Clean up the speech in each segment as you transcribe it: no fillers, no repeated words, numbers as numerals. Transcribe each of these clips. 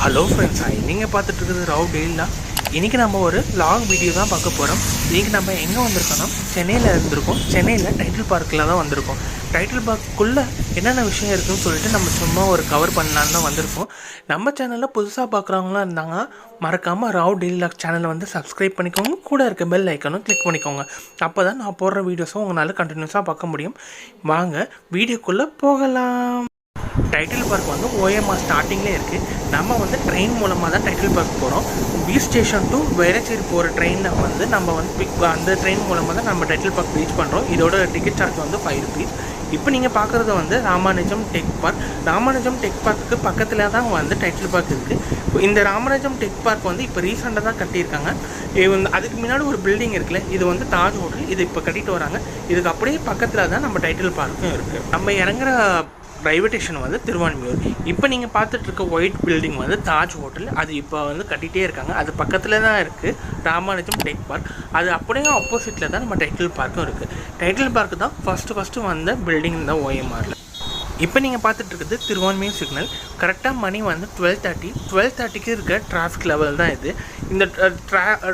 Hello friends, நீங்கள் பார்த்துட்டு இருக்கிறது ராவ் டெய்லிலாம். இன்றைக்கி நம்ம ஒரு லாங் வீடியோ தான் பார்க்க போகிறோம். இன்றைக்கி நம்ம எங்கே வந்திருக்கோன்னா சென்னையில் இருந்திருக்கோம். சென்னையில் டைட்டில் பார்க்கில் தான் வந்திருக்கோம். டைட்டில் பார்க்குள்ளே என்னென்ன விஷயம் இருக்குதுன்னு சொல்லிட்டு நம்ம சும்மா ஒரு கவர் பண்ணலான்னு தான் வந்திருக்கோம். நம்ம சேனலில் புதுசாக பார்க்குறவங்களாம் இருந்தாங்க, மறக்காமல் ராவ் டெய்லிலாக் சேனலை வந்து சப்ஸ்கிரைப் பண்ணிக்கோங்க. கூட இருக்க பெல் ஐக்கனும் கிளிக் பண்ணிக்கோங்க. அப்போ தான் நான் போடுற வீடியோஸும் உங்களால் கண்டினியூஸாக பார்க்க முடியும். வாங்க வீடியோக்குள்ளே போகலாம். டைட்டில் பார்க் வந்து ஓஎம்ஆர் ஸ்டார்டிங்லேயே இருக்குது. நம்ம வந்து ட்ரெயின் மூலமாக தான் டைட்டில் பார்க் போகிறோம். பீச் ஸ்டேஷன் டு வேளச்சேரி போகிற ட்ரெயினில் வந்து நம்ம வந்து அந்த ட்ரெயின் மூலமாக தான் நம்ம டைட்டில் பார்க் ரீச் பண்ணுறோம். இதோட டிக்கெட் சார்ஜ் வந்து 5 rupees. இப்போ நீங்கள் பார்க்குறது வந்து Ramanujam tech park. Ramanujam tech பார்க்குக்கு பக்கத்தில் தான் வந்து டைட்டில் பார்க் இருக்குது. இந்த ராமானுஜம் டெக் பார்க் வந்து இப்போ ரீசெண்டாக தான் கட்டியிருக்காங்க. அதுக்கு முன்னாடி ஒரு பில்டிங் இருக்குல்ல, இது வந்து தாஜ் ஹோட்டல். இது இப்போ கட்டிட்டு வராங்க. இதுக்கு அப்படியே பக்கத்தில் தான் நம்ம டைட்டில் பார்க்கும் இருக்குது. நம்ம இறங்குற ரயில்வே ஸ்டேஷன் வந்து திருவான்மியூர். இப்போ நீங்கள் பார்த்துட்டு இருக்க ஒயிட் பில்டிங் வந்து தாஜ் ஹோட்டல். அது இப்போ வந்து கட்டிகிட்டே இருக்காங்க. அது பக்கத்தில் தான் இருக்குது ராமானுஜம் டெக் பார்க். அது அப்படியே ஆப்போசிட்டில் தான் நம்ம டைட்டில் பார்க்கும் இருக்குது. டைட்டில் பார்க்கு தான் ஃபஸ்ட்டு வந்த பில்டிங் தான் ஓஎம்ஆரில். இப்போ நீங்கள் பார்த்துட்டு இருக்கிறது திருவான்மியூர் சிக்னல். கரெக்டாக மணி வந்து 12:30 இருக்க டிராஃபிக் லெவல் தான் இது. இந்த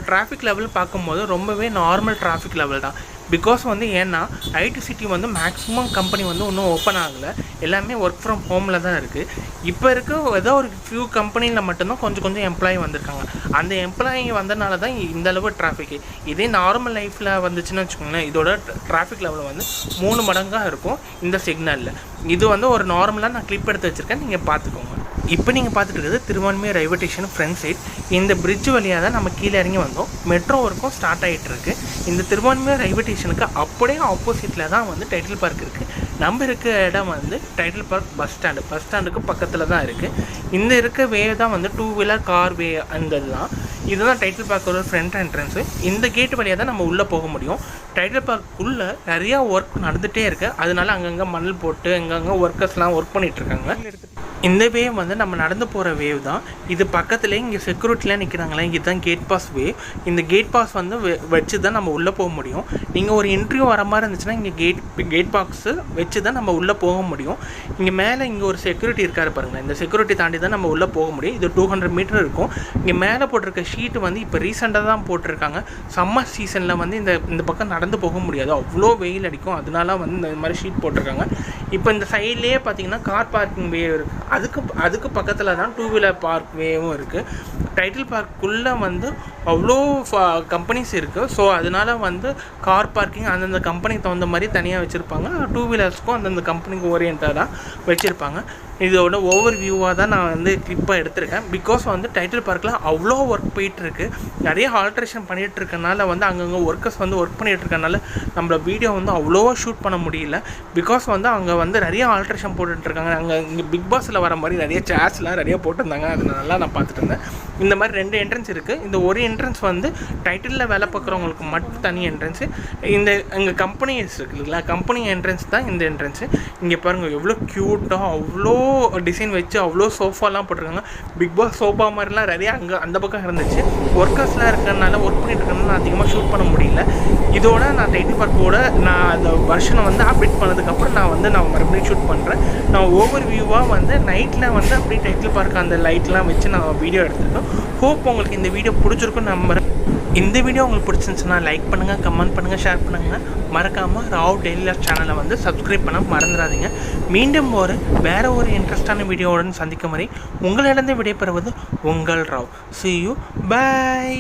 டிராஃபிக் லெவல் பார்க்கும்போது ரொம்பவே நார்மல் டிராஃபிக் லெவல் தான். பிகாஸ் வந்து ஏன்னா ஐடி சிட்டி வந்து மேக்ஸிமம் கம்பெனி வந்து இன்னும் ஓப்பன் ஆகலை. எல்லாமே ஒர்க் ஃப்ரம் ஹோமில் தான் இருக்குது. இப்போ இருக்க ஏதோ ஒரு ஃபியூ கம்பெனியில் மட்டும்தான் கொஞ்சம் எம்ப்ளாயி வந்திருக்காங்க. அந்த எம்ப்ளாயி வந்தனால தான் இந்தளவு டிராஃபிக்கு. இதே நார்மல் லைஃப்பில் வந்துச்சுன்னு வச்சுக்கோங்களேன், இதோட டிராஃபிக் லெவல் வந்து 3 மடங்காக இருக்கும் இந்த சிக்னலில். இது வந்து ஒரு நார்மலாக நான் கிளிப் எடுத்து வச்சுருக்கேன், நீங்கள் பார்த்துக்கோங்க. இப்போ நீங்கள் பார்த்துட்டு இருக்கிறது Thiruvanmiyur railway station front side. இந்த பிரிட்ஜ் வழியாக தான் நம்ம கீழே இறங்கி வந்தோம். மெட்ரோ ஒர்க்கும் ஸ்டார்ட் ஆகிட்டு இருக்குது. இந்த திருவான்மியூர் ரயில்வே ஸ்டேஷனுக்கு அப்படியே ஆப்போசிட்டில் தான் வந்து டைட்டில் பார்க் இருக்குது. நம்ம இருக்க இடம் வந்து டைட்டில் பார்க் பஸ் ஸ்டாண்டுக்கு பக்கத்தில் தான் இருக்குது. இந்த இருக்க வே தான் வந்து 2 வீலர் கார் வே. அந்த இதுதான் டைட்டில் பார்க்கோட ஃப்ரண்ட் என்ட்ரன்ஸு. இந்த கேட் வழியாக தான் நம்ம உள்ளே போக முடியும். டைட்டில் பார்க்குள்ளே நிறையா ஒர்க் நடந்துகிட்டே இருக்குது. அதனால அங்கங்கே மணல் போட்டு அங்கங்கே ஒர்க்கர்ஸ்லாம் ஒர்க் பண்ணிகிட்ருக்காங்க. இந்த வேவ் வந்து நம்ம நடந்து போகிற வேவ் தான். இது பக்கத்துலேயே இங்கே செக்யூரிட்டிலாம் நிற்கிறாங்களே, இதுதான் கேட் பாஸ் வே. இந்த கேட் பாஸ் வந்து வச்சு தான் நம்ம உள்ளே போக முடியும். நீங்கள் ஒரு இன்டர்வியூ வர மாதிரி இருந்துச்சுன்னா இங்கே கேட் பாக்ஸு வச்சு தான் நம்ம உள்ளே போக முடியும். இங்கே மேலே இங்கே ஒரு செக்யூரிட்டி இருக்காரு பாருங்கள். இந்த செக்யூரிட்டி தாண்டி தான் நம்ம உள்ளே போக முடியும். இது 200 மீட்டர் இருக்கும். இங்கே மேலே போட்டிருக்க ஷீட்டு வந்து இப்போ ரீசெண்டாக தான் போட்டிருக்காங்க. சம்மர் சீசனில் வந்து இந்த பக்கம் நடந்து போக முடியாது, அவ்வளோ வெயில் அடிக்கும். அதனால வந்து இந்த மாதிரி ஷீட் போட்டிருக்காங்க. இப்போ இந்த சைட்லேயே பார்த்தீங்கன்னா கார் பார்க்கிங் வே இருக்குது. அதுக்கு பக்கத்தில் தான் 2 வீலர் பார்க் வேவும் இருக்குது. டைட்டில் பார்க்குள்ளே வந்து அவ்வளோ கம்பெனிஸ் இருக்குது. ஸோ அதனால் வந்து கார் பார்க்கிங் அந்தந்த கம்பெனிக்கு தகுந்த மாதிரி தனியாக வச்சுருப்பாங்க. 2 வீலர்ஸ்க்கும் அந்தந்த கம்பெனிக்கு ஓரியன்டாக வச்சுருப்பாங்க. இதோட ஓவர் வியூவாக தான் நான் வந்து கிளிப்பாக எடுத்திருக்கேன். பிகாஸ் வந்து டைட்டில் பார்க்கில் அவ்வளோ ஒர்க் போயிட்டுருக்கு. நிறைய ஆல்ட்ரேஷன் பண்ணிகிட்ருக்கனால வந்து அங்கங்கே ஒர்க்கர்ஸ் வந்து ஒர்க் பண்ணிகிட்ருக்கனால நம்மளோட வீடியோ வந்து அவ்வளோவா ஷூட் பண்ண முடியல. பிகாஸ் வந்து அங்கே வந்து நிறைய ஆல்ட்ரேஷன் போட்டுட்ருக்காங்க. அங்கே இங்கே பிக் பாஸில் வர மாதிரி நிறைய சேர்ஸ்லாம் நிறைய போட்டிருந்தாங்க. அதனால நான் பார்த்துட்டு இருந்தேன். இந்த மாதிரி 2 என்ட்ரன்ஸ் இருக்குது. இந்த ஒரு என்ட்ரன்ஸ் வந்து டைட்டிலில் வேலை பார்க்குறவங்களுக்கு மட்டும் தனி என்ட்ரன்ஸு. இங்கே கம்பெனிஸ் இருக்குது இல்லைங்களா, கம்பெனி என்ட்ரன்ஸ் தான் இந்த என்ட்ரன்ஸு. இங்கே பாருங்கள் எவ்வளோ க்யூட்டாக அவ்வளோ டிசைன் வச்சு அவ்வளோ சோஃபாலாம் போட்டிருக்காங்க. பிக் பாஸ் சோஃபா மாதிரிலாம் நிறையா அங்கே அந்த பக்கம் இருந்துச்சு. ஒர்க்கர்ஸ்லாம் இருக்கிறதுனால ஒர்க் பண்ணிட்டு இருக்கனால அதிகமாக ஷூட் பண்ண முடியல. இதோட நான் டைட்டில் பார்க்கோட நான் அந்த வருஷனை வந்து அப்டேட் பண்ணதுக்கப்புறம் நான் மறுபடியும் ஷூட் பண்ணுறேன். நான் ஓவர் வியூவாக வந்து நைட்டில் வந்து அப்படியே டைட்டில் பார்க்க அந்த லைட்லாம் வச்சு நான் வீடியோ எடுத்துருக்கேன். ஹோப் உங்களுக்கு இந்த வீடியோ பிடிச்சிருக்குன்னு நம்புகிறேன். இந்த வீடியோ உங்களுக்கு பிடிச்சிருந்துச்சுன்னா லைக் பண்ணுங்கள், கமெண்ட் பண்ணுங்கள், ஷேர் பண்ணுங்கள். மறக்காமல் ராவ் டெய்லிலாக் சேனலை வந்து சப்ஸ்கிரைப் பண்ண மறந்துடாதீங்க. மீண்டும் வேறு ஒரு இன்ட்ரெஸ்டான வீடியோவுடன் சந்திக்கும் வரை உங்களிடம் விடைபெறுவது உங்கள் ராவ். See you, bye.